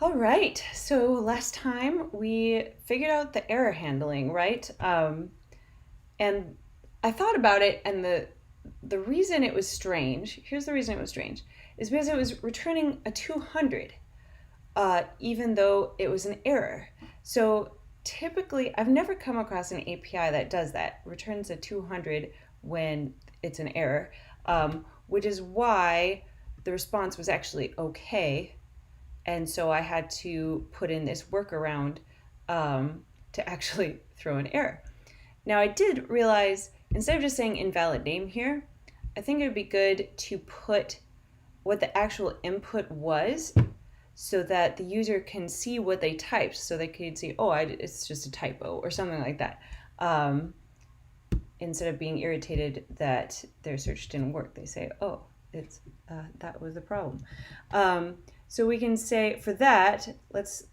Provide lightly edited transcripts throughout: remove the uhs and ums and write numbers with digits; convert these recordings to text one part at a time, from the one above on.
All right, so last time we figured out the error handling, right? And I thought about it, and the reason it was strange. Here's the reason it was strange: is because it was returning a 200, even though it was an error. So typically, I've never come across an API that does that, returns a 200 when it's an error, which is why the response was actually okay, and so I had to put in this workaround to actually throw an error. Now I did realize instead of just saying invalid name here, I think it would be good to put what the actual input was so that the user can see what they typed, so they could see, oh, it's just a typo or something like that. Instead of being irritated that their search didn't work, they say, oh, it's that was the problem. So we can say for that, let's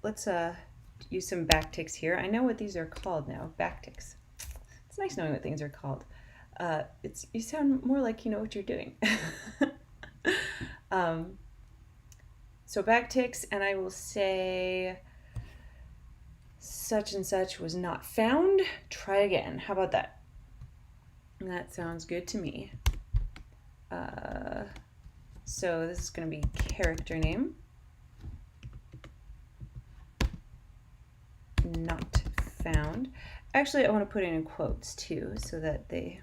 use some backticks here. I know what these are called now, backticks. It's nice knowing what things are called. You sound more like you know what you're doing. So backticks, and I will say such and such was not found. Try again. How about that? That sounds good to me. So this is going to be character name. Not found. Actually, I want to put it in quotes too, so that they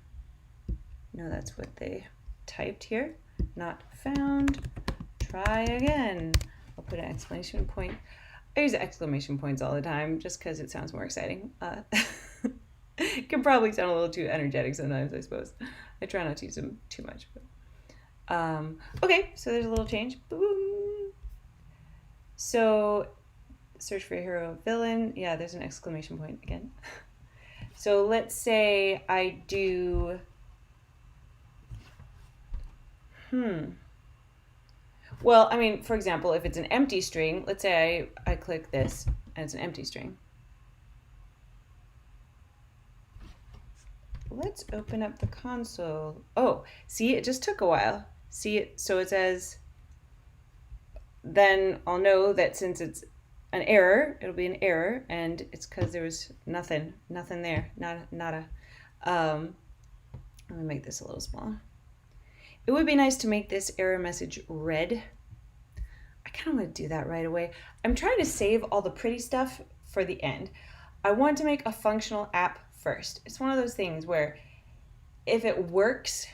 know that's what they typed here. Not found. Try again. I'll put an exclamation point. I use exclamation points all the time just because it sounds more exciting. It can probably sound a little too energetic sometimes, I suppose. I try not to use them too much. But, okay, so there's a little change. Boom. So search for a hero villain. Yeah, there's an exclamation point again. So let's say I do, well, I mean, for example, if it's an empty string, let's say I click this and it's an empty string. Let's open up the console. Oh, see, it just took a while. See it, so it says, then I'll know that since it's an error, it'll be an error, and it's because there was nothing there, nada. Let me make this a little smaller. It would be nice to make this error message red. I kind of want to do that right away. I'm trying to save all the pretty stuff for the end. I want to make a functional app first. It's one of those things where if it works,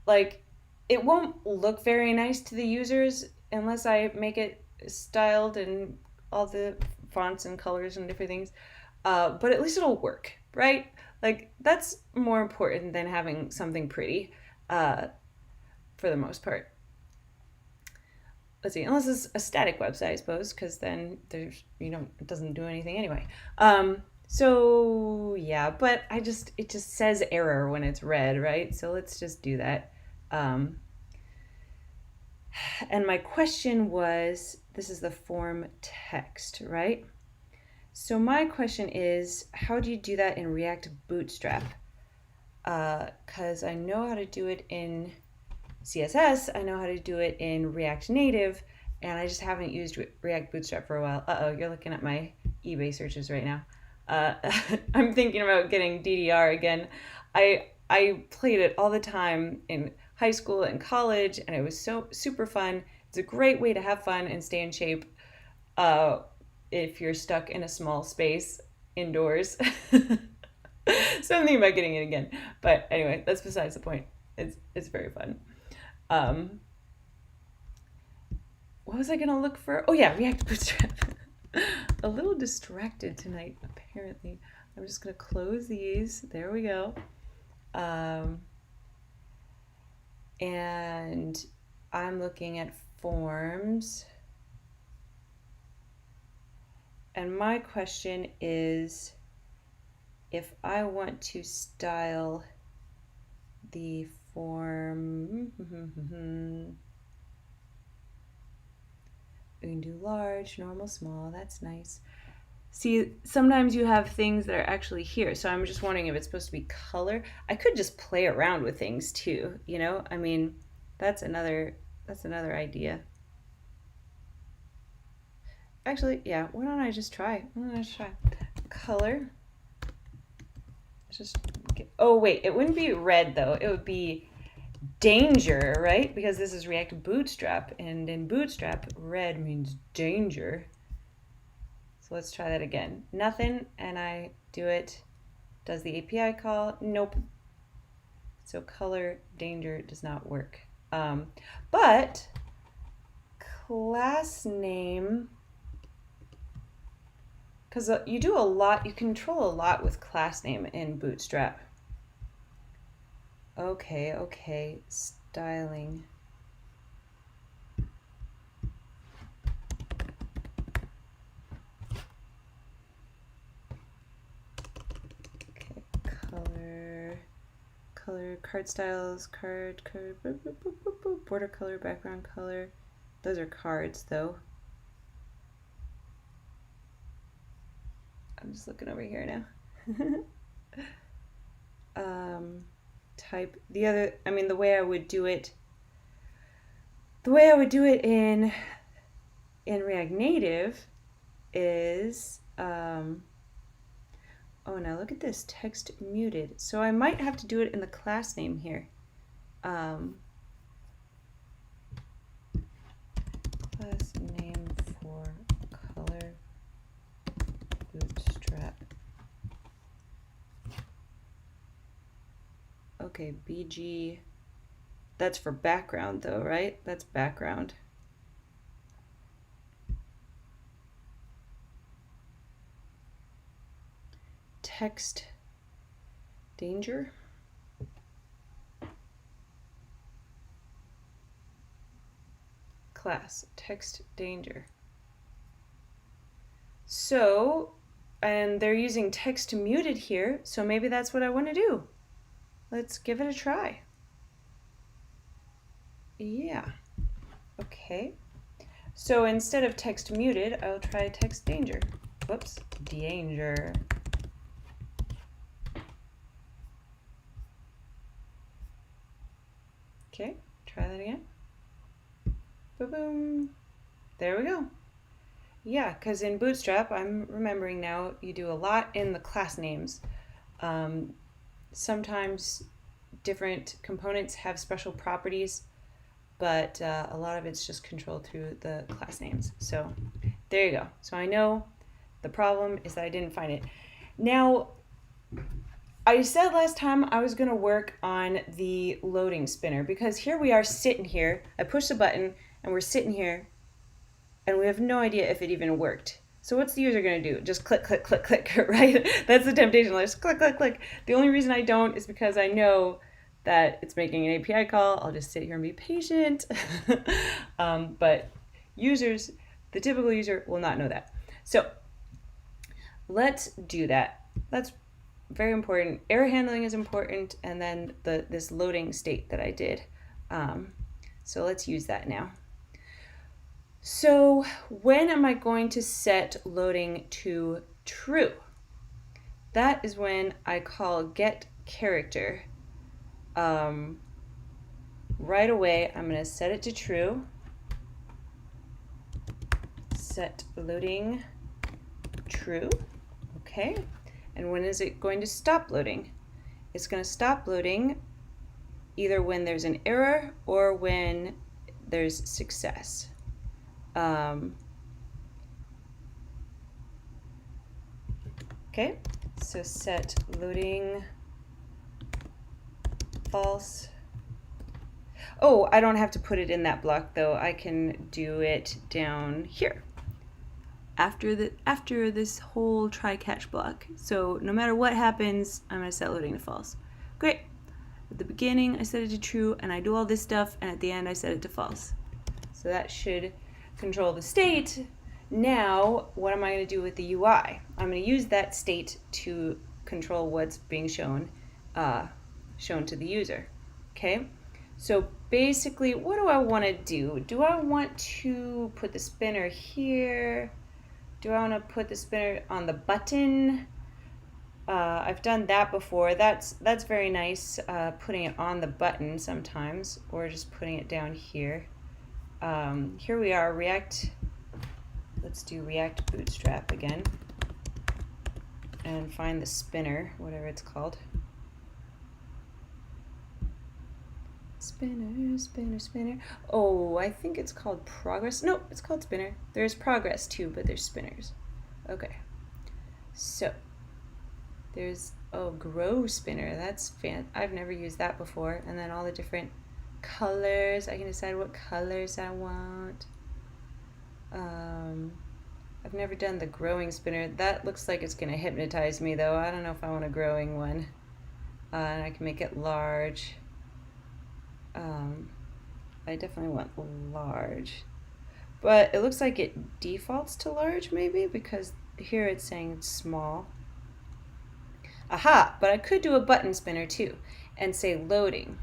like, it won't look very nice to the users unless I make it styled and all the fonts and colors and different things. But at least it'll work, right? Like, that's more important than having something pretty for the most part. Let's see, unless it's a static website, I suppose, because then there's, it doesn't do anything anyway. So yeah, but it just says error when it's red, right? So let's just do that. And my question was, this is the form text, right? So my question is, how do you do that in React Bootstrap? Because I know how to do it in CSS, I know how to do it in React Native, and I just haven't used React Bootstrap for a while. Uh-oh, you're looking at my eBay searches right now. I'm thinking about getting DDR again. I played it all the time in high school and college, and it was so super fun. It's a great way to have fun and stay in shape if you're stuck in a small space indoors. So I'm thinking about getting it again. But anyway, that's besides the point. It's very fun. What was I going to look for? Oh yeah, React Bootstrap. A little distracted tonight, apparently. I'm just going to close these. There we go. And I'm looking at forms. And my question is, if I want to style the form, we can do large, normal, small. That's nice. See, sometimes you have things that are actually here. So I'm just wondering if it's supposed to be color. I could just play around with things too, I mean, that's another idea. actually, yeah, why don't I just try? Color. Just get, oh wait, it wouldn't be red though. It would be danger, right? Because this is React Bootstrap, and in Bootstrap, red means danger. So let's try that again. Nothing, and I do it. Does the API call? Nope. So color danger does not work. But class name, because you do a lot, you control a lot with class name in Bootstrap. Okay, styling. Okay, color, card styles, border color, background color. Those are cards though. I'm just looking over here now. Type, the other, I mean, the way I would do it in React Native is, oh, now look at this, text muted. So I might have to do it in the class name here. Class name for color Bootstrap. Okay, BG. That's for background though, right? That's background. Text danger. Class text danger. So, and they're using text muted here, so maybe that's what I want to do. Let's give it a try. Yeah. Okay. So instead of text muted, I'll try text danger. Whoops, danger. Okay, try that again. Boom, boom. There we go. Yeah, because in Bootstrap, I'm remembering now, you do a lot in the class names. Sometimes different components have special properties, but a lot of it's just controlled through the class names. So there you go. So I know the problem is that I didn't find it. Now, I said last time I was going to work on the loading spinner, because here we are sitting here. I push the button and we're sitting here and we have no idea if it even worked. So what's the user going to do? Just click, click, click, click, right? That's the temptation. Just click, click, click. The only reason I don't is because I know that it's making an API call. I'll just sit here and be patient. But users, the typical user will not know that. So let's do that. That's very important. Error handling is important, and then this loading state that I did. So let's use that now. So when am I going to set loading to true? That is when I call get character. Right away, I'm going to set it to true. Set loading true. Okay. And when is it going to stop loading? It's going to stop loading either when there's an error or when there's success. Okay, so set loading false. Oh, I don't have to put it in that block though. I can do it down here after this whole try catch block. So no matter what happens, I'm going to set loading to false. Great. At the beginning, I set it to true, and I do all this stuff, and at the end, I set it to false. So that should control the state. Now, what am I going to do with the UI? I'm going to use that state to control what's being shown to the user. Okay? So basically, what do I want to do? Do I want to put the spinner here? Do I want to put the spinner on the button? I've done that before. That's very nice, putting it on the button sometimes, or just putting it down here. Here we are, React let's do React Bootstrap again and find the spinner, whatever it's called. Spinner, spinner, spinner. Oh, I think it's called progress. Nope, it's called spinner. There's progress too, but there's spinners. Okay. So there's, oh, grow spinner. That's I've never used that before. And then all the different colors. I can decide what colors I want. I've never done the growing spinner. That looks like it's going to hypnotize me though. I don't know if I want a growing one. And I can make it large. I definitely want large, but it looks like it defaults to large maybe because here it's saying it's small. Aha, but I could do a button spinner too and say loading.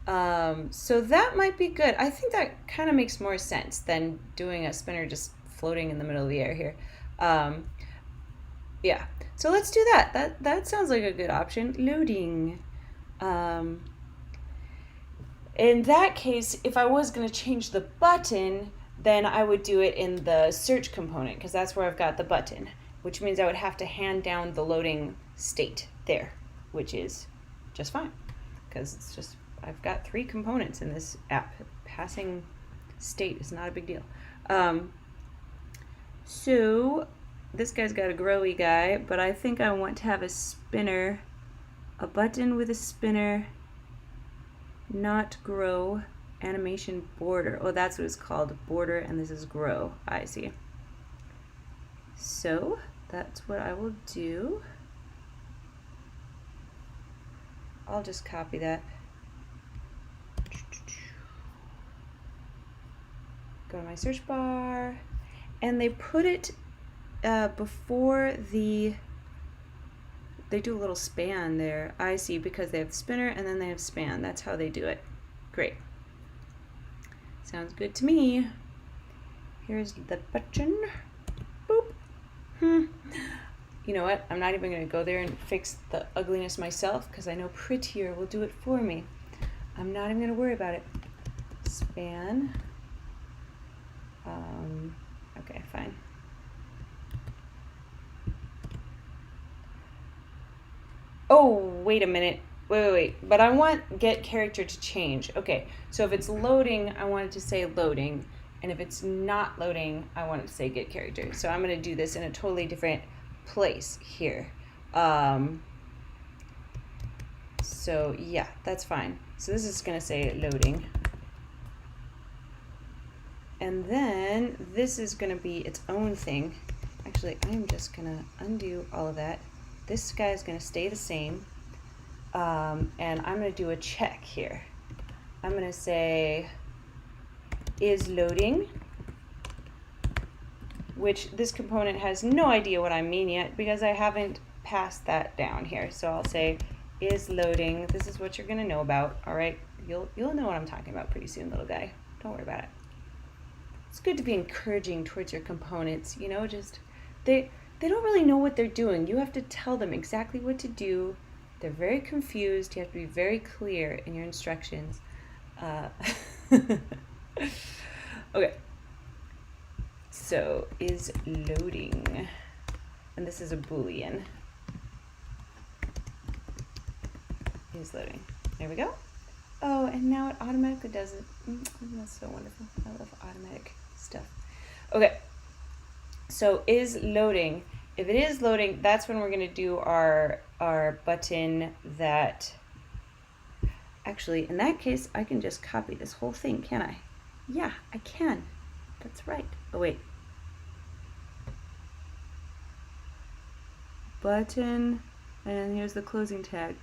So that might be good. I think that kind of makes more sense than doing a spinner just floating in the middle of the air here. Yeah, so let's do that. That sounds like a good option. Loading. In that case, if I was going to change the button, then I would do it in the search component because that's where I've got the button, which means I would have to hand down the loading state there, which is just fine because it's just, I've got 3 components in this app. Passing state is not a big deal. So this guy's got a growy guy, but I think I want to have a spinner, a button with a spinner, not grow, animation border. Oh, that's what it's called, border, and this is grow. I see. So that's what I will do. I'll just copy that. Go to my search bar, and they put it before the, they do a little span there. I see, because they have spinner and then they have span. That's how they do it. Great. Sounds good to me. Here's the button. Boop. You know what? I'm not even going to go there and fix the ugliness myself because I know Prettier will do it for me. I'm not even going to worry about it. Span. Okay, fine. Oh, wait a minute. Wait. But I want get character to change. Okay, so if it's loading, I want it to say loading. And if it's not loading, I want it to say get character. So I'm going to do this in a totally different place here. So yeah, that's fine. So this is going to say loading. And then this is going to be its own thing. Actually, I'm just going to undo all of that. This guy is going to stay the same, and I'm going to do a check here. I'm going to say is loading, which this component has no idea what I mean yet because I haven't passed that down here. So I'll say is loading. This is what you're going to know about. All right, you'll know what I'm talking about pretty soon, little guy. Don't worry about it. It's good to be encouraging towards your components. You know, just they don't really know what they're doing. You have to tell them exactly what to do. They're very confused. You have to be very clear in your instructions. Okay. So is loading. And this is a Boolean. Is loading. There we go. Oh, and now it automatically does it. That's so wonderful. I love automatic stuff. Okay. So is loading. If it is loading, that's when we're going to do our button that, actually, in that case, I can just copy this whole thing, can I? Yeah, I can. That's right. Oh, wait. Button, and here's the closing tag.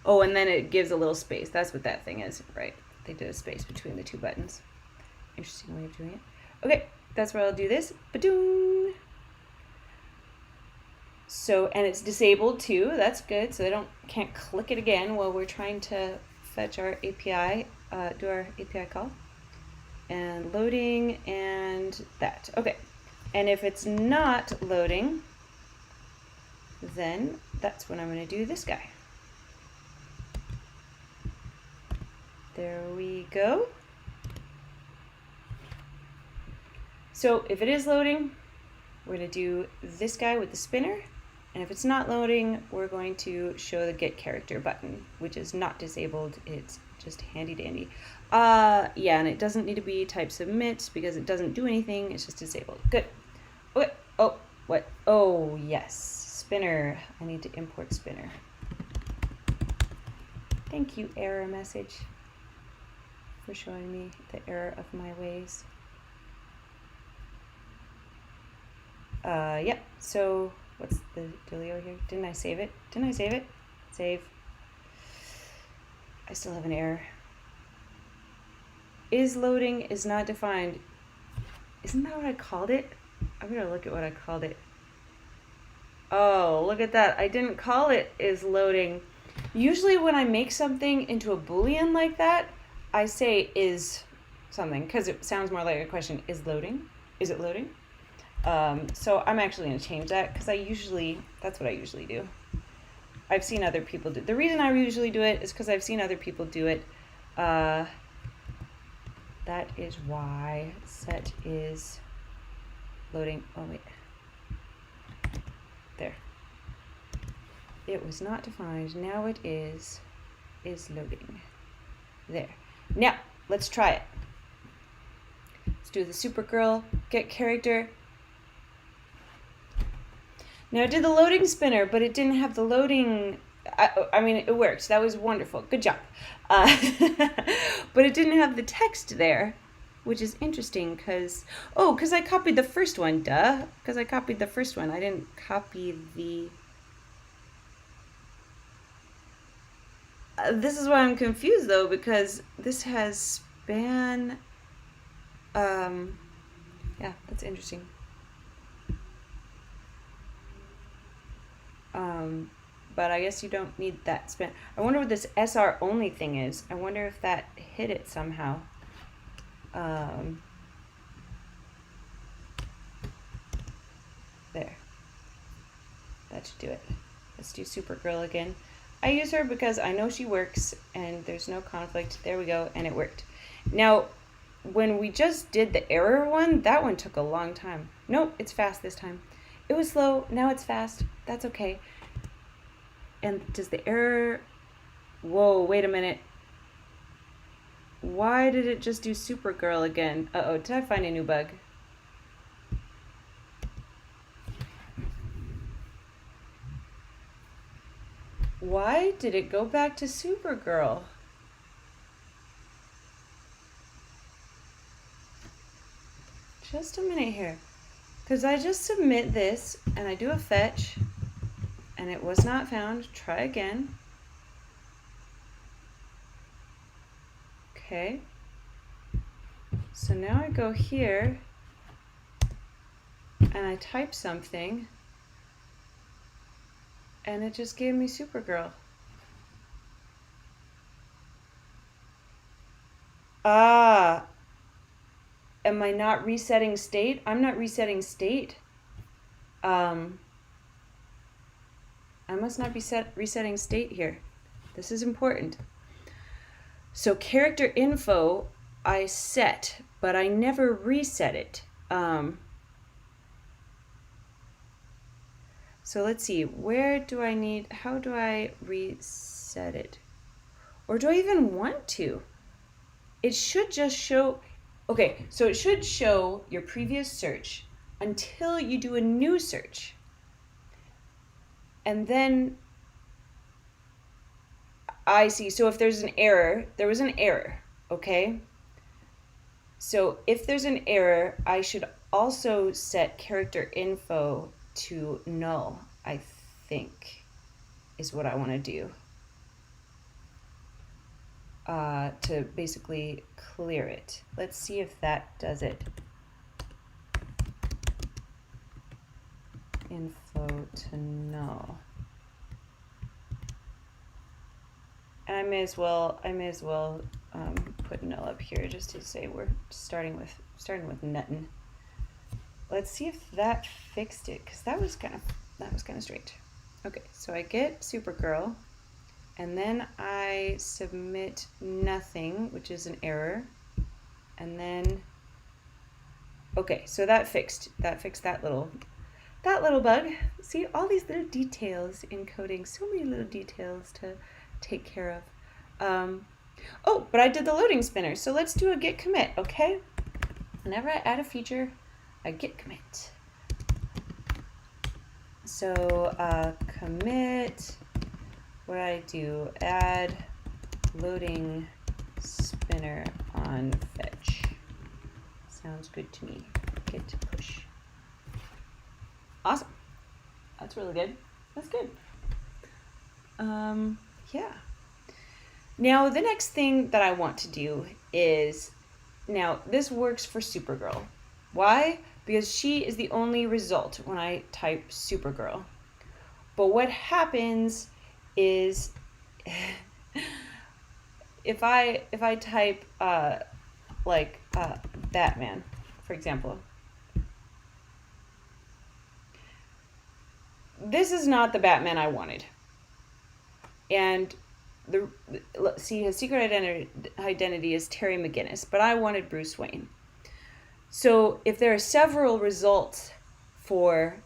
Oh, and then it gives a little space. That's what that thing is, right? They did a space between the 2 buttons. Interesting way of doing it. Okay, that's where I'll do this. Ba-doom. So, and it's disabled too. That's good. So they can't click it again while we're trying to fetch our API, do our API call. And loading and that. Okay. And if it's not loading, then that's when I'm going to do this guy. There we go. So if it is loading, we're going to do this guy with the spinner. And if it's not loading, we're going to show the get character button, which is not disabled. It's just handy dandy. Yeah, and it doesn't need to be type submit because it doesn't do anything. It's just disabled. Good. Okay. Oh, what? Oh, yes. Spinner. I need to import spinner. Thank you, error message, for showing me the error of my ways. Yep. So what's the dealio here? Didn't I save it? Didn't I save it? Save. I still have an error. Is loading is not defined. Isn't that what I called it? I'm gonna look at what I called it. Oh, look at that. I didn't call it is loading. Usually when I make something into a Boolean like that, I say is something because it sounds more like a question. Is loading? Is it loading? So I'm actually going to change that because that's what I usually do. I've seen other people do it. The reason I usually do it is because I've seen other people do it. That is why set is loading. Oh, wait. There. It was not defined. Now it is loading. There. Now, let's try it. Let's do the Supergirl get character. Now I did the loading spinner, but it didn't have the loading. I mean, it worked. That was wonderful. Good job. But it didn't have the text there, which is interesting because I copied the first one. Duh. Because I copied the first one. I didn't copy the... this is why I'm confused, though, because this has span... yeah, that's interesting. But I guess you don't need that span. I wonder what this SR only thing is. I wonder if that hit it somehow. There. That should do it. Let's do Supergirl again. I use her because I know she works and there's no conflict. There we go, and it worked. Now, when we just did the error one, that one took a long time. Nope, it's fast this time. It was slow, now it's fast. That's okay. And does the error... Whoa, wait a minute. Why did it just do Supergirl again? Uh-oh, did I find a new bug? Why did it go back to Supergirl? Just a minute here. Because I just submit this and I do a fetch and it was not found. Try again. Okay. So now I go here and I type something and it just gave me Supergirl. Ah. Am I not resetting state? I'm not resetting state. I must not be resetting state here. This is important. So character info I set, but I never reset it. So let's see, how do I reset it? Or do I even want to? It should just show... Okay, so it should show your previous search until you do a new search. And then I see, so if there's an error, there was an error, okay? So if there's an error, I should also set character info to null, I think, is what I want to do. To basically clear it. Let's see if that does it. Info to null. And I may as well put null up here just to say we're starting with nothing. Let's see if that fixed it, because that was kind of strange. Okay, so I get Supergirl. And then I submit nothing, which is an error. And then Okay, so that fixed that little bug. See, all these little details in coding, so many little details to take care of. Oh, but I did the loading spinner, so let's do a git commit, okay? Whenever I add a feature, I git commit. So commit, what do I do? Add loading spinner on fetch. Sounds good to me. Git push. Awesome. That's really good. That's good. Yeah. Now the next thing that I want to do is, now this works for Supergirl. Why? Because she is the only result when I type Supergirl. But what happens is if I type Batman, for example, this is not the Batman I wanted. And his secret identity is Terry McGinnis, but I wanted Bruce Wayne. So if there are several results for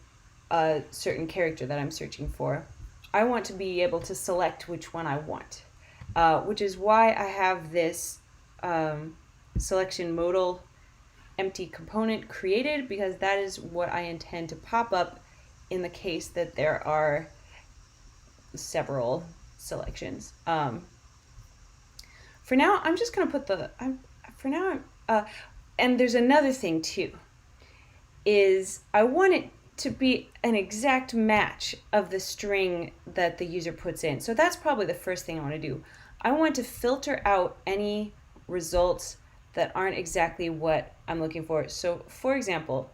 a certain character that I'm searching for, I want to be able to select which one I want, which is why I have this selection modal empty component created, because that is what I intend to pop up in the case that there are several selections. For now, I'm just going to put and there's another thing too, is I want it to be an exact match of the string that the user puts in. So that's probably the first thing I want to do. I want to filter out any results that aren't exactly what I'm looking for. So for example,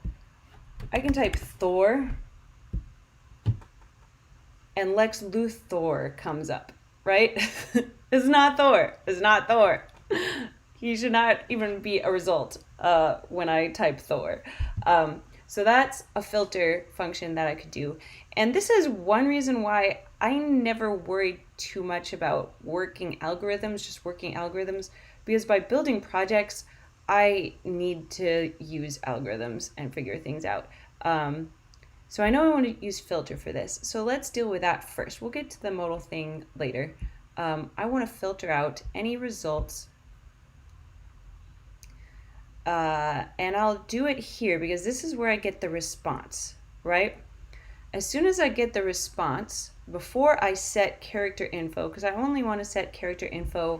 I can type Thor and Lex Luthor comes up, right? It's not Thor. It's not Thor. He should not even be a result when I type Thor. So that's a filter function that I could do. And this is one reason why I never worried too much about working algorithms, because by building projects, I need to use algorithms and figure things out. So I know I want to use filter for this. So let's deal with that first. We'll get to the modal thing later. I want to filter out any results. And I'll do it here because this is where I get the response, right? As soon as I get the response, before I set character info, because I only want to set character info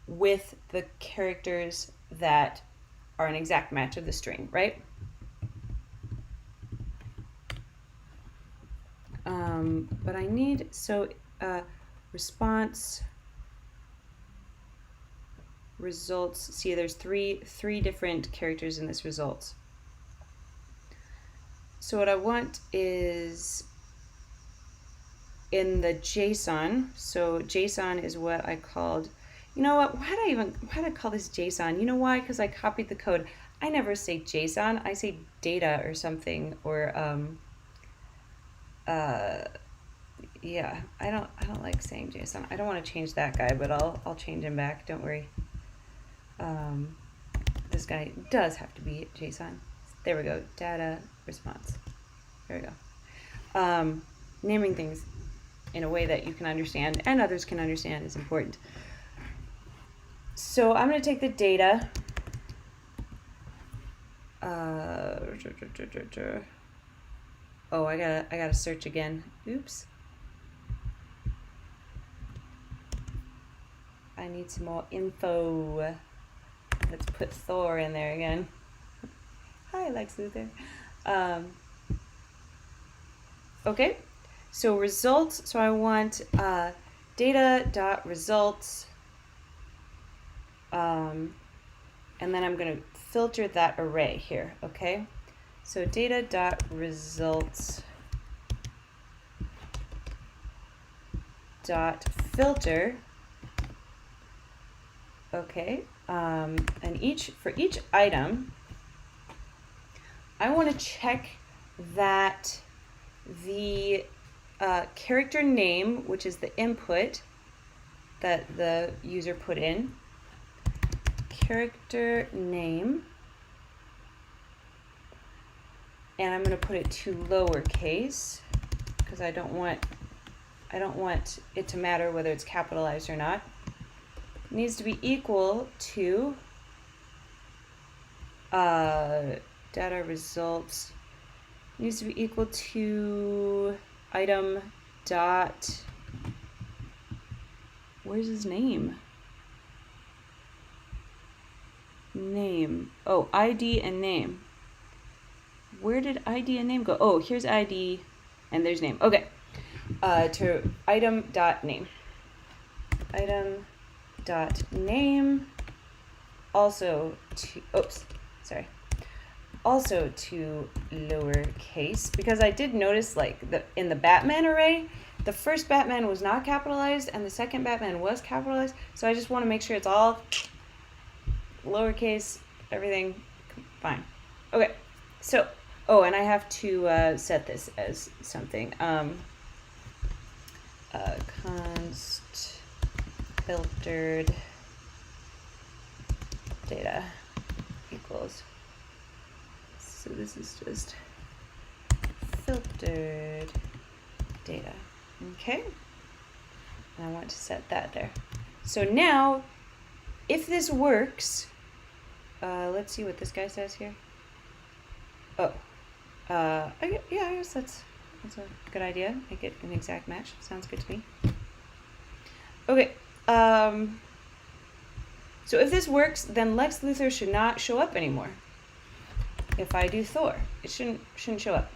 with the characters that are an exact match of the string, right? But I need, response results. See, there's three different characters in this results. So what I want is in the JSON. So JSON is what I called, you know what, why did I call this JSON? You know why? Because I copied the code. I never say JSON, I say data or something, or yeah, I don't like saying JSON. I don't want to change that guy, but I'll change him back, don't worry. This guy does have to be JSON. There we go, data response. There we go. Naming things in a way that you can understand and others can understand is important. So I'm going to take the data. Oh, I gotta search again. Oops. I need some more info. Let's put Thor in there again. Hi, Lex Luthor. Okay, so results. So I want data.results, and then I'm going to filter that array here. Okay, so data.results filter. Okay, and for each item, I want to check that the character name, which is the input that the user put in, character name and I'm going to put it to lowercase because I don't want it to matter whether it's capitalized or not. It needs to be equal to data results needs to be equal to item dot, where's his name? Name. Oh, ID and name. Where did ID and name go? Oh, here's ID and there's name. Okay. To item dot name. Item dot name. Also to, oops, sorry. Also to lowercase, because I did notice like in the Batman array, the first Batman was not capitalized and the second Batman was capitalized. So I just want to make sure it's all lowercase, everything fine. Okay, so, oh, and I have to set this as something. Const filtered data equals. So this is just filtered data. Okay, and I want to set that there. So now, if this works, let's see what this guy says here. Oh, yeah, I guess that's a good idea. Make it an exact match. Sounds good to me. Okay, so if this works, then Lex Luthor should not show up anymore. If I do Thor, it shouldn't show up.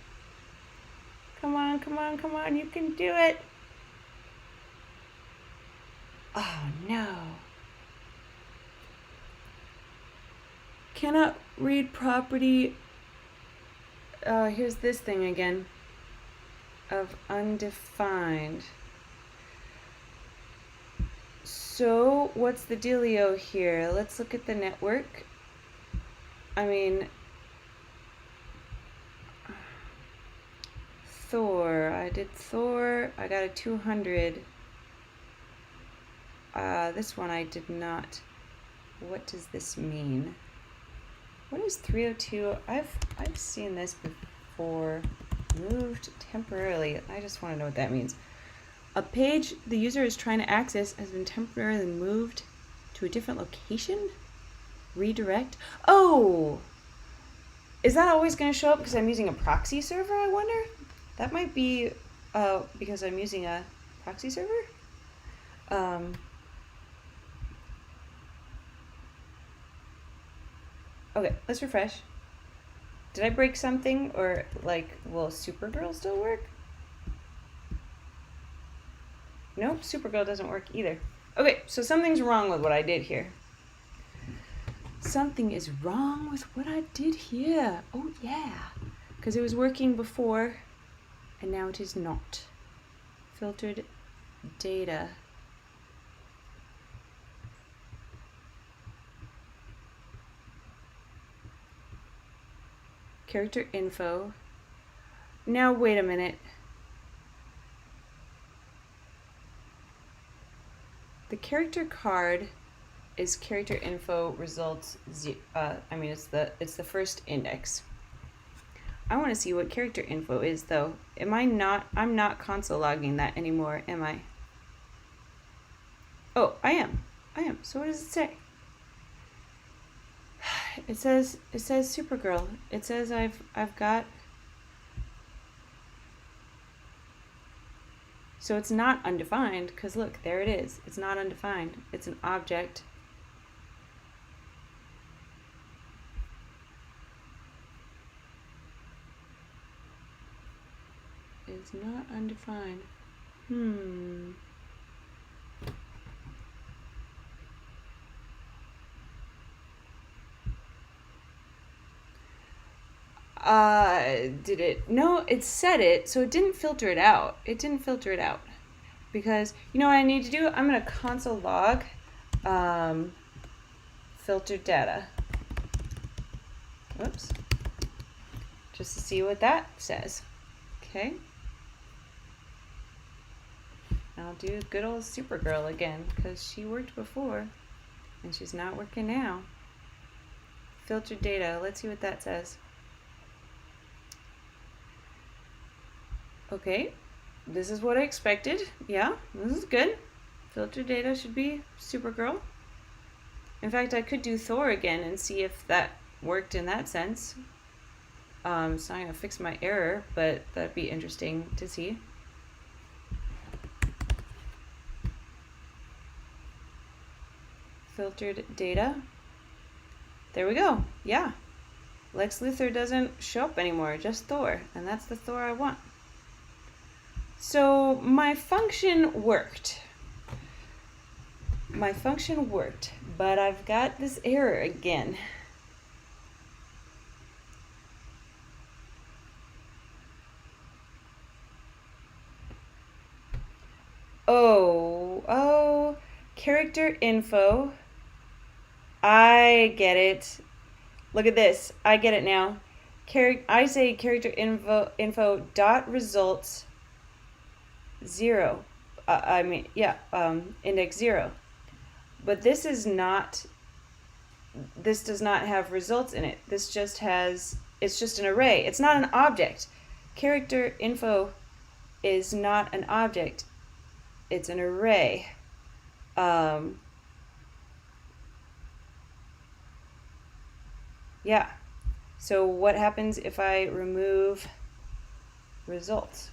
Come on, come on, come on, you can do it. Oh no. Cannot read property. Here's this thing again. Of undefined. So what's the dealio here? Let's look at the network. I mean, Thor. I did Thor. I got a 200. This one I did not. What does this mean? What is 302? I've seen this before. Moved temporarily. I just want to know what that means. A page the user is trying to access has been temporarily moved to a different location? Redirect? Oh! Is that always going to show up because I'm using a proxy server, I wonder? That might be because I'm using a proxy server? Okay, let's refresh. Did I break something, or like, will Supergirl still work? Nope, Supergirl doesn't work either. Okay, so something's wrong with what I did here. Something is wrong with what I did here. Oh yeah, because it was working before, and now it is not. Filtered data. Character info. Now wait a minute. The character card is character info results. I mean, it's the first index. I want to see what character info is though. I'm not console logging that anymore, am I? Oh, I am. So what does it say? It says Supergirl. It says I've got. So it's not undefined, because look, there it is. It's not undefined. It's an object. It's not undefined. Did it? No, it said it, so it didn't filter it out. Because, you know what I need to do? I'm going to console log filtered data. Whoops. Just to see what that says. Okay. I'll do good old Supergirl again, because she worked before, and she's not working now. Filtered data. Let's see what that says. Okay, this is what I expected. Yeah, this is good. Filter data should be Supergirl. In fact, I could do Thor again and see if that worked in that sense. So I'm going to fix my error, but that'd be interesting to see. Filtered data. There we go. Yeah. Lex Luthor doesn't show up anymore, just Thor. And that's the Thor I want. So my function worked. But I've got this error again. Oh, character info. I get it. Look at this. I get it now. I say character info dot results 0. Index 0. But this does not have results in it. It's just an array. It's not an object. Character info is not an object. It's an array. Yeah. So what happens if I remove results?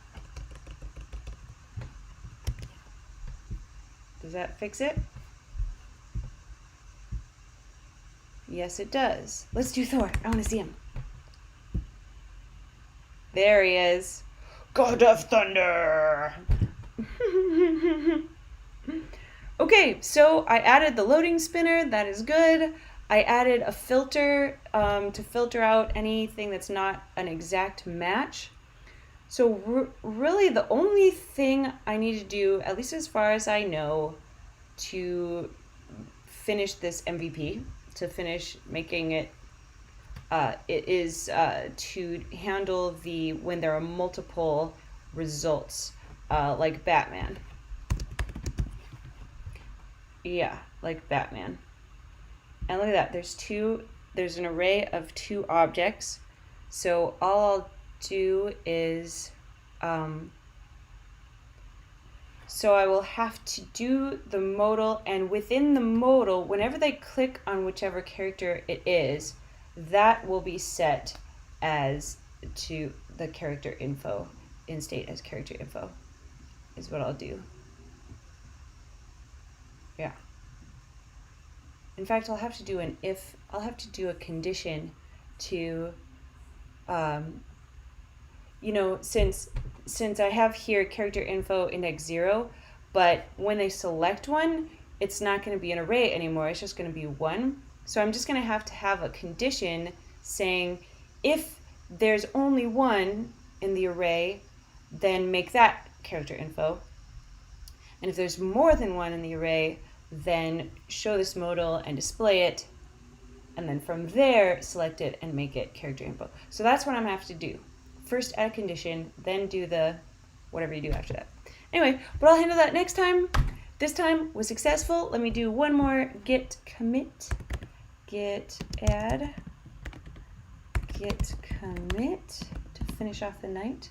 Does that fix it? Yes, it does. Let's do Thor. I want to see him. There he is. God of Thunder! Okay, so I added the loading spinner. That is good. I added a filter to filter out anything that's not an exact match. So really the only thing I need to do, at least as far as I know, to finish this MVP, to finish making it, it is to handle when there are multiple results, like Batman. Yeah, like Batman. And look at that, there's an array of 2 objects. So all I'll do is, so I will have to do the modal, and within the modal, whenever they click on whichever character it is, that will be set as to the character info, in state as character info, is what I'll do. Yeah. In fact, I'll have to do a condition to, since I have here character info index 0, but when they select one, it's not going to be an array anymore. It's just going to be 1. So I'm just going to have a condition saying if there's only 1 in the array, then make that character info. And if there's more than 1 in the array, then show this modal and display it, and then from there select it and make it character info. So that's what I'm going to have to do. First add a condition, then do the whatever you do after that. Anyway, but I'll handle that next time. This time was successful. Let me do one more git commit, git add, git commit to finish off the night.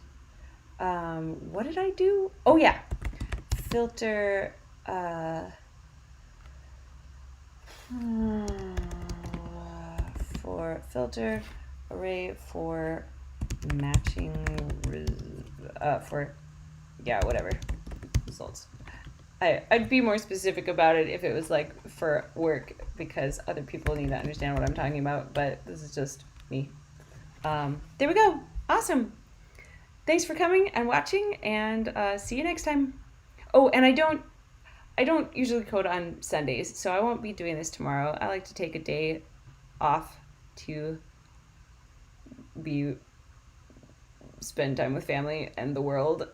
What did I do? Oh yeah, filter for filter array for matching whatever results. I'd be more specific about it if it was like for work, because other people need to understand what I'm talking about, but this is just me. There we go. Awesome. Thanks for coming and watching, and see you next time. Oh, and I don't usually code on Sundays, so I won't be doing this tomorrow. I like to take a day off to spend time with family and the world.